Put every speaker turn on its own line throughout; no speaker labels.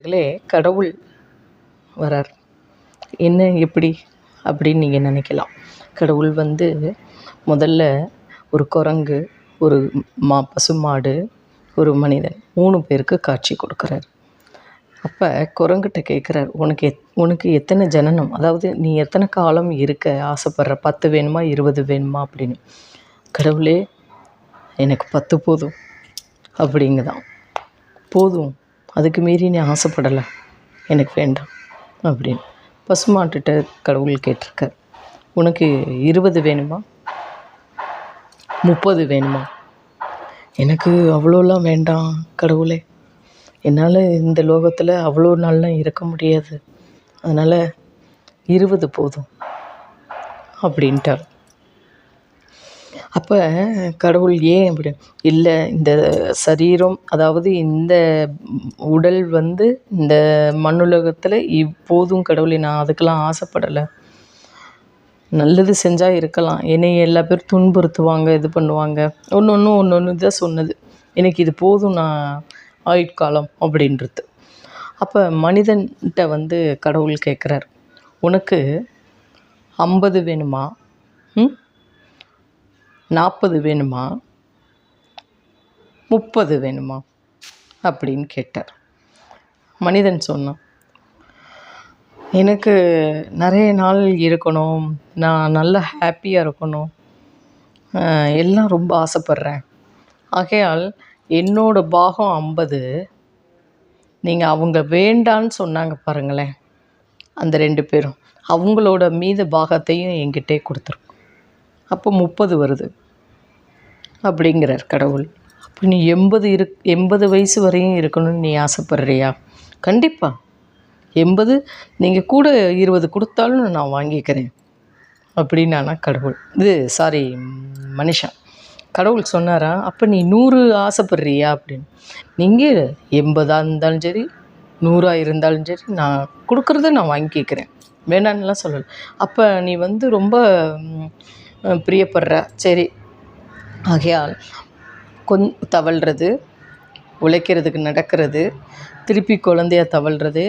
இதிலே கடவுள் வரார். என்ன எப்படி அப்படின்னு நீங்கள் நினைக்கலாம். கடவுள் முதல்ல ஒரு குரங்கு, ஒரு பசுமாடு, ஒரு மனிதன் 3 பேருக்கு காட்சி கொடுக்குறார். அப்போ குரங்கிட்ட கேட்குறார், உனக்கு எத்தனை ஜனனம், அதாவது நீ எத்தனை காலம் இருக்க ஆசைப்படுற, 10 வேணுமா 20 வேணுமா அப்படின்னு. கடவுளே எனக்கு 10 போதும் அப்படிங்குதான். போதும், அதுக்கு மீறி நீ ஆசைப்படலை, எனக்கு வேண்டாம் அப்படின்னு. பசுமாட்டுகிட்ட கடவுள் கேட்டிருக்கார், உனக்கு 20 வேணுமா 30 வேணுமா? எனக்கு அவ்வளோலாம் வேண்டாம் கடவுளே, என்னால் இந்த லோகத்தில் அவ்வளோ நாள்லாம் இருக்க முடியாது, அதனால் 20 போதும் அப்படின்ட்டார். அப்போ கடவுள் ஏன் அப்படி இல்லை, இந்த சரீரம், அதாவது இந்த உடல் இந்த மண்ணுலகத்தில் இப்போதும் கடவுளே, நான் அதுக்கெல்லாம் ஆசைப்படலை, நல்லது செஞ்சால் இருக்கலாம், என்னை எல்லா பேரும் துன்புறுத்துவாங்க, இது பண்ணுவாங்க, ஒன்று தான் சொன்னது, எனக்கு இது போதும், நான் ஆயுட்காலம் அப்படின்றது. அப்போ மனிதன்கிட்ட கடவுள் கேட்குறார், உனக்கு 50 வேணுமா 40 வேணுமா 30 வேணுமா அப்படின்னு கேட்டார். மனிதன் சொன்னான், எனக்கு நிறைய நாள் இருக்கணும், நான் நல்லா ஹாப்பியாக இருக்கணும், எல்லாம் ரொம்ப ஆசைப்பட்றேன், ஆகையால் என்னோடய பாகம் 50, நீங்கள் அவங்க வேண்டான்னு சொன்னாங்க பாருங்களேன், அந்த 2 பேரும், அவங்களோட மீத பாகத்தையும் என்கிட்டே கொடுத்துருக்கோம், அப்போ 30 வருது அப்படிங்கிறார் கடவுள். அப்போ நீ 80 வயசு வரையும் இருக்கணும்னு நீ ஆசைப்பட்றியா? கண்டிப்பாக 80, நீங்கள் கூட 20 கொடுத்தாலும் நான் வாங்கிக்கிறேன் அப்படின்னானா கடவுள், மனுஷன். கடவுள் சொன்னாரா, அப்போ நீ 100 ஆசைப்படுறியா அப்படின்னு. நீங்கள் 80 இருந்தாலும் சரி, 100 இருந்தாலும் சரி, நான் கொடுக்குறத நான் வாங்கிக்கிறேன், வேணான்னுலாம் சொல்லலை. அப்போ நீ ரொம்ப பிரியப்படுற, சரி, ஆகையால் தவழ்கிறது, உழைக்கிறதுக்கு நடக்கிறது, திருப்பி குழந்தையா தவழ்கிறது,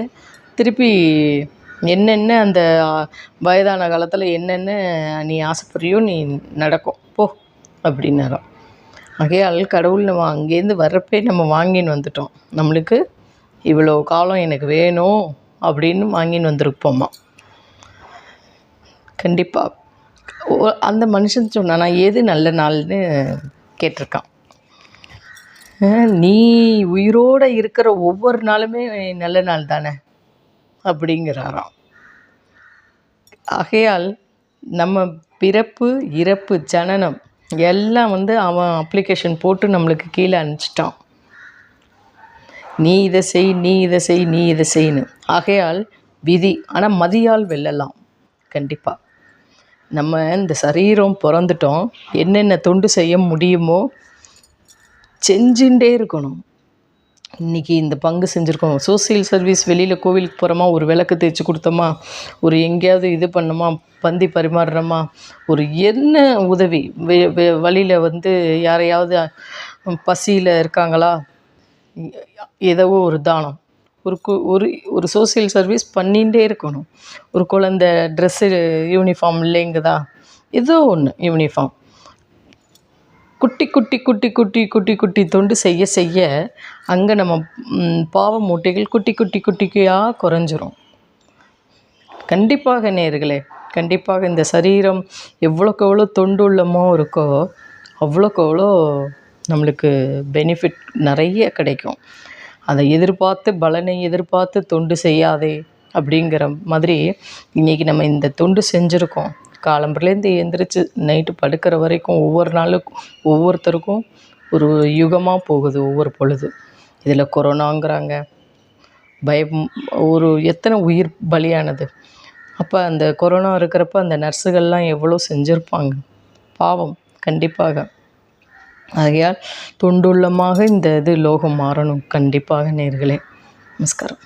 திருப்பி என்னென்ன அந்த வயதான காலத்தில் என்னென்ன நீ ஆசைப்படுறியோ நீ நடக்கும் போ அப்படின்னாராம். ஆகையால் கடவுள் நம்ம அங்கேருந்து வர்றப்பே நம்ம வாங்கின்னு வந்துட்டோம், நம்மளுக்கு இவ்வளோ காலம் எனக்கு வேணும் அப்படின்னு வாங்கின்னு வந்திருப்போம்மா. கண்டிப்பாக அந்த மனுஷன் சொன்னான், நான் எது நல்ல நாள்னு கேட்டிருக்கான். நீ உயிரோடு இருக்கிற ஒவ்வொரு நாளுமே நல்ல நாள் தானே அப்படிங்கிறாராம். ஆகையால் நம்ம பிறப்பு, இறப்பு, ஜனனம் எல்லாம் அவன் அப்ளிகேஷன் போட்டு நம்மளுக்கு கீழே அனுப்பிச்சிட்டான், நீ இதை செய், நீ இதை செய், நீ இதை செய்யணும். ஆகையால் விதி, ஆனால் மதியால் வெல்லலாம். கண்டிப்பாக நம்ம இந்த சரீரம் பிறந்துட்டோம், என்னென்ன தொண்டு செய்ய முடியுமோ செஞ்சுட்டே இருக்கணும். இன்றைக்கி இந்த பங்கு செஞ்சுருக்கோம், சோசியல் சர்வீஸ், வெளியில் கோவிலுக்கு போகிறோமா, ஒரு விளக்கு தேய்ச்சி கொடுத்தோமா, ஒரு எங்கேயாவது இது பண்ணோமா, பந்தி பரிமாறுறோமா, ஒரு என்ன உதவி, வழியில் யாரையாவது பசியில் இருக்காங்களா, ஏதோ ஒரு தானம், ஒரு சோசியல் சர்வீஸ் பண்ணிகிட்டே இருக்கணும். ஒரு குழந்தை ட்ரெஸ்ஸு யூனிஃபார்ம் இல்லைங்குதா, ஏதோ ஒன்று யூனிஃபார்ம், குட்டி குட்டி குட்டி குட்டி குட்டி குட்டி தொண்டு செய்ய செய்ய அங்கே நம்ம பாவ மூட்டைகள் குட்டி குட்டி குட்டியாக குறைஞ்சிரும். கண்டிப்பாக நேயர்களே, கண்டிப்பாக இந்த சரீரம் எவ்வளோக்கு எவ்வளோ தொண்டு உள்ளமோ இருக்கோ அவ்வளோக்கு எவ்வளோ நம்மளுக்கு பெனிஃபிட் நிறைய கிடைக்கும். அதை எதிர்பார்த்து, பலனை எதிர்பார்த்து தொண்டு செய்யாதே அப்படிங்கிற மாதிரி இன்றைக்கி நம்ம இந்த தொண்டு செஞ்சுருக்கோம். காலம்புலேருந்து எழுந்திரிச்சு நைட்டு படுக்கிற வரைக்கும் ஒவ்வொரு நாளுக்கும் ஒவ்வொருத்தருக்கும் ஒரு யுகமாக போகுது ஒவ்வொரு பொழுது. இதில் கொரோனாங்கிறாங்க, பயம், எத்தனை உயிர் பலியானது. அப்போ அந்த கொரோனா இருக்கிறப்ப அந்த நர்ஸுகள்லாம் எவ்வளோ செஞ்சுருப்பாங்க, பாவம். கண்டிப்பாக ஆகையால் தொண்டுள்ளமாக இந்த லோகம் மாறணும். கண்டிப்பாக நேயர்களே. நமஸ்காரம்.